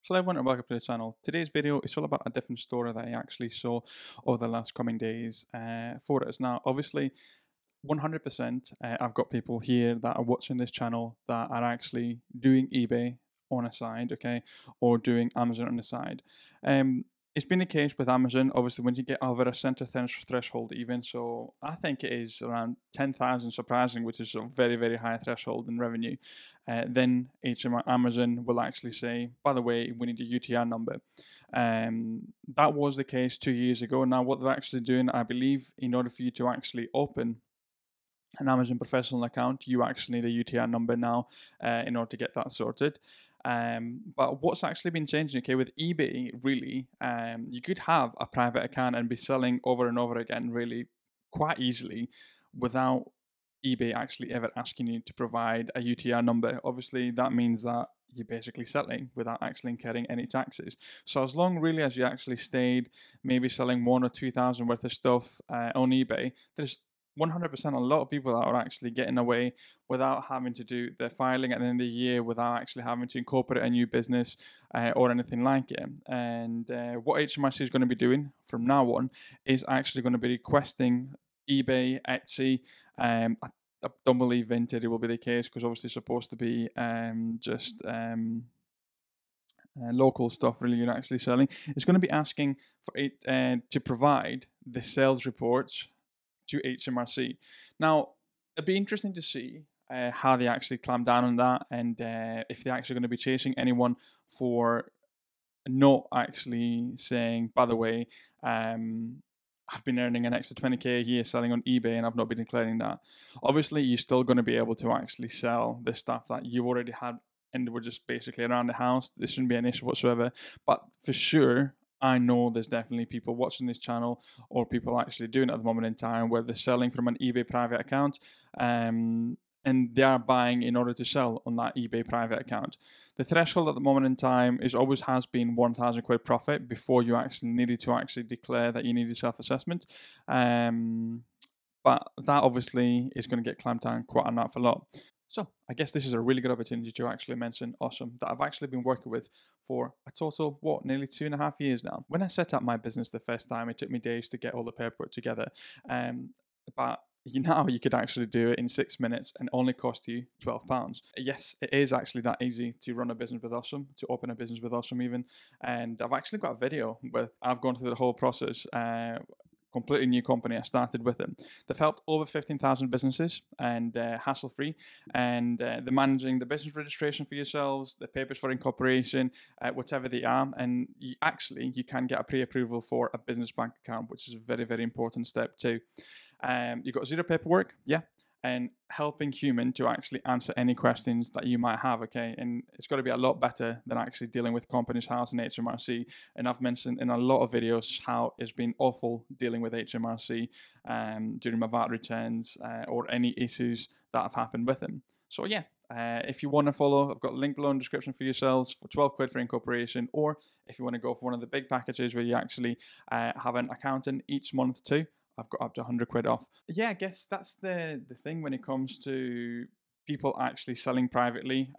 Hello everyone and welcome to the channel. Today's video is all about a different story that I actually saw over the last coming days for us. Now, obviously, 100% I've got people here that are watching this channel that are actually doing eBay on a side, okay, or doing Amazon on the side. It's been the case with Amazon, obviously, when you get over a center threshold, even so, I think it is around 10,000, surprising, which is a very, very high threshold in revenue. Then Amazon will actually say, by the way, we need a UTR number. That was the case 2 years ago. Now, what they're actually doing, I believe, in order for you to actually open an Amazon professional account, you actually need a UTR number now in order to get that sorted. But what's actually been changing, okay, with eBay, really, you could have a private account and be selling over and over again, really, quite easily, without eBay actually ever asking you to provide a UTR number. Obviously, that means that you're basically selling without actually incurring any taxes. So as long really as you actually stayed maybe selling 1 or 2 thousand worth of stuff on eBay, there's 100% a lot of people that are actually getting away without having to do their filing at the end of the year, without actually having to incorporate a new business or anything like it. And what HMRC is going to be doing from now on is actually going to be requesting eBay, Etsy. I don't believe Vinted will be the case because obviously it's supposed to be just local stuff really you're not actually selling. It's going to be asking for it to provide the sales reports to HMRC. Now, it'd be interesting to see how they actually clamp down on that and if they're actually going to be chasing anyone for not actually saying, by the way, I've been earning an extra 20k a year selling on eBay and I've not been declaring that. Obviously, you're still going to be able to actually sell the stuff that you already had and were just basically around the house. This shouldn't be an issue whatsoever. But for sure, I know there's definitely people watching this channel or people actually doing it at the moment in time where they're selling from an eBay private account. And they are buying in order to sell on that eBay private account. The threshold at the moment in time is always has been 1,000 quid profit before you actually needed to actually declare that you needed self-assessment. But that obviously is going to get clamped down quite an awful lot. So I guess this is a really good opportunity to actually mention Awesome that I've actually been working with for a total, nearly 2.5 years now. When I set up my business the first time, it took me days to get all the paperwork together. But now you could actually do it in 6 minutes and only cost you £12. Yes, it is actually that easy to run a business with Awesome, to open a business with Awesome even. And I've actually got a video where I've gone through the whole process. Completely new company. I started with them. They've helped over 15,000 businesses and hassle-free. And they're managing the business registration for yourselves, the papers for incorporation, whatever they are. And you can get a pre-approval for a business bank account, which is a very, very important step too. You've got zero paperwork, yeah, and helping human to actually answer any questions that you might have, okay? And it's got to be a lot better than actually dealing with Companies House and HMRC. And I've mentioned in a lot of videos how it's been awful dealing with HMRC during my VAT returns or any issues that have happened with them. So yeah, if you want to follow, I've got a link below in the description for yourselves for 12 quid for incorporation, or if you want to go for one of the big packages where you actually have an accountant each month too, I've got up to 100 quid off. Yeah, I guess that's the thing when it comes to people actually selling privately.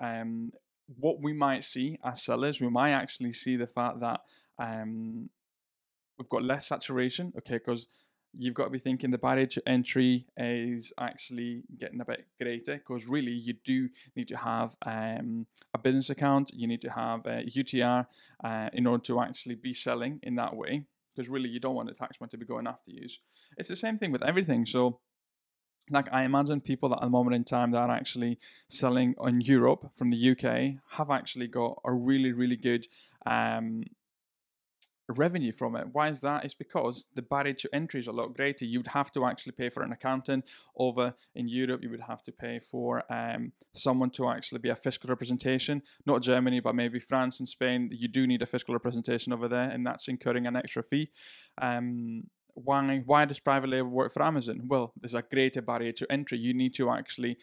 What we might see as sellers, we might actually see the fact that we've got less saturation, okay, because you've got to be thinking the barrier to entry is actually getting a bit greater because really you do need to have a business account, you need to have a UTR in order to actually be selling in that way because really you don't want the taxman to be going after you. It's the same thing with everything. So like I imagine people that at the moment in time that are actually selling in Europe from the UK have actually got a really, really good revenue from it. Why is that? It's because the barrier to entry is a lot greater. You'd have to actually pay for an accountant. Over in Europe, you would have to pay for someone to actually be a fiscal representation. Not Germany, but maybe France and Spain. You do need a fiscal representation over there, and that's incurring an extra fee. Why does private label work for Amazon? Well, there's a greater barrier to entry. You need to actually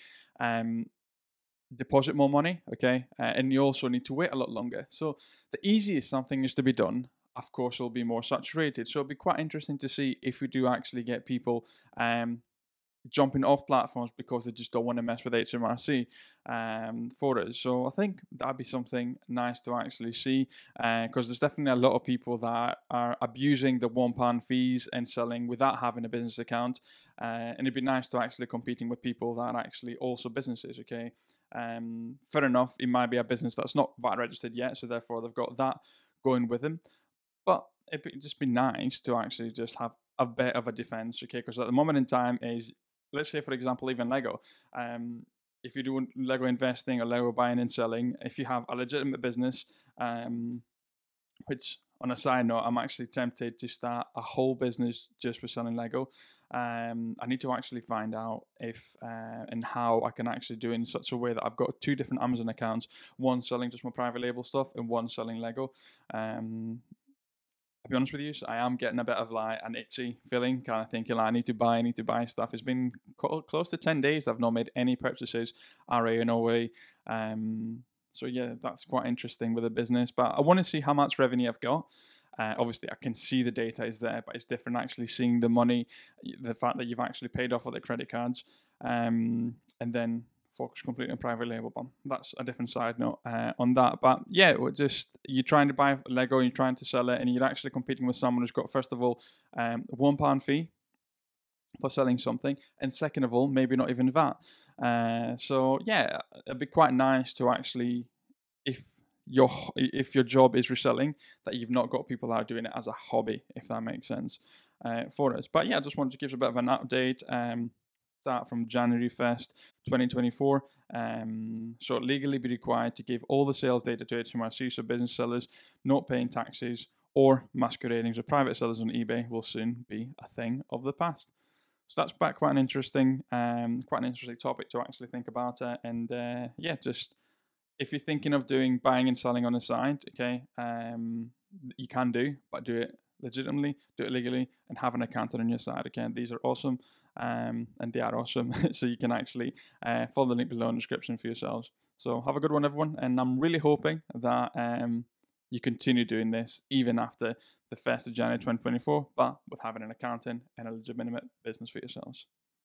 deposit more money, okay? And you also need to wait a lot longer. So the easiest something is to be done, of course, it'll be more saturated. So it'll be quite interesting to see if we do actually get people jumping off platforms because they just don't want to mess with HMRC for it. So I think that'd be something nice to actually see, because there's definitely a lot of people that are abusing the £1 fees and selling without having a business account. And it'd be nice to actually competing with people that are actually also businesses. Okay, fair enough. It might be a business that's not VAT registered yet, so therefore they've got that going with them. But it'd just be nice to actually just have a bit of a defense, okay? Because at the moment in time is, let's say, for example, even Lego. If you're doing Lego investing or Lego buying and selling, if you have a legitimate business, which on a side note, I'm actually tempted to start a whole business just for selling Lego. I need to actually find out if and how I can actually do it in such a way that I've got two different Amazon accounts, one selling just my private label stuff and one selling Lego. I'll be honest with you, so I am getting a bit of like an itchy feeling, kind of thinking like, I need to buy stuff. It's been close to 10 days I've not made any purchases, RA and OA. So yeah, that's quite interesting with a business, but I want to see how much revenue I've got. Obviously, I can see the data is there, but it's different actually seeing the money, the fact that you've actually paid off all the credit cards, and then focus completely on private label. But that's a different side note on that. But yeah, just you're trying to buy Lego, you're trying to sell it, and you're actually competing with someone who's got, first of all, £1 fee for selling something, and second of all, maybe not even that. So yeah, it'd be quite nice to actually, if your job is reselling, that you've not got people that are doing it as a hobby, if that makes sense for us. But yeah, I just wanted to give you a bit of an update. Start from January 1st, 2024. So legally be required to give all the sales data to HMRC, so business sellers not paying taxes or masquerading as private sellers on eBay will soon be a thing of the past. So that's quite an interesting topic to actually think about. And yeah, just if you're thinking of doing buying and selling on the side, okay, you can do, but do it legitimately, do it legally, and have an accountant on your side. Okay, these are awesome, and they are awesome. So you can actually follow the link below in the description for yourselves. So have a good one, everyone, and I'm really hoping that you continue doing this even after the 1st of January 2024, but with having an accountant and a legitimate business for yourselves.